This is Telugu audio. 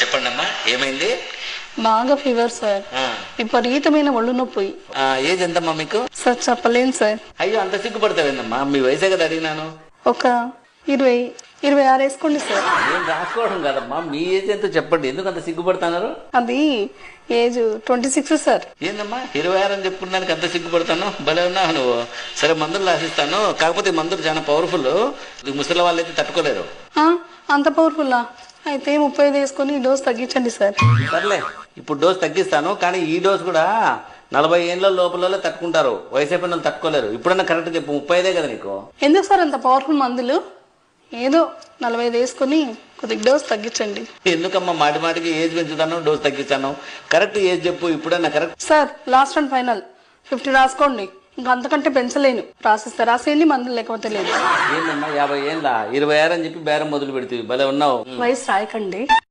చెప్పండి అమ్మా, ఏమైంది? బాగా ఫీవర్ సార్, విపరీతమైన ఒళ్ళు నొప్పి. ఏజ్ ఎంతమ్మా మీకు? సార్ చెప్పలేను సార్. అయ్యో, అంత సిగ్గుపడతావేందమ్మా? మీ వయసే కదా అడిగినాను. ఒక 26 వేసుకోండి సార్. నేను రాసుకోవడం కదమ్మా, మీ ఏజ్ ఎంతో చెప్పండి. ఎందుకు అంత సిగ్గుపడుతున్నారు? అది ఏజ్ 26 సార్. ఏందమ్మా 26 అని చెప్పుకున్నానికి అంత సిగ్గుపడతాను? భలే ఉన్నావు నువ్వు. సరే, మందులు రాసిస్తాను. కాకపోతే ఈ మందులు చాలా పవర్ఫుల్, ముసలి వాళ్ళు అయితే తట్టుకోలేరు. అంత పవర్ఫుల్లా? అయితే 35 వేసుకొని డోస్ తగ్గించండి సార్. సర్లే, ఇప్పుడు డోస్ తగ్గిస్తాను. కానీ ఈ డోస్ కూడా 40 ఏళ్ళ లోపల తట్టుకుంటారు, వయసు అయిపోయిన వాళ్ళు తట్టుకోలేరు. ఇప్పుడన్నా కరెక్ట్ చెప్పు, 35 కదా నీకు? ఎందుకు సార్ అంత పవర్ఫుల్ మందులు? ఏదో 45 వేసుకొని కొద్దిగా డోస్ తగ్గించండి. ఎందుకమ్మా మాటి మాటికి ఏజ్ పెంచుతాను, డోస్ తగ్గించాను? కరెక్ట్ ఏజ్ చెప్పు ఇప్పుడన్నా. Correct sir, last and final 50 రాసుకోండి. ఇంకా అంతకంటే పెంచలేను. రాసిస్తే రాసేయండి, మందులు లేకపోతే లేదు. ఏందమ్మా 50 ఏళ్ళ 26 అని చెప్పి బేరం మొదలు పెడుతుంది. భలే ఉన్నావు. వయసు రాయకండి.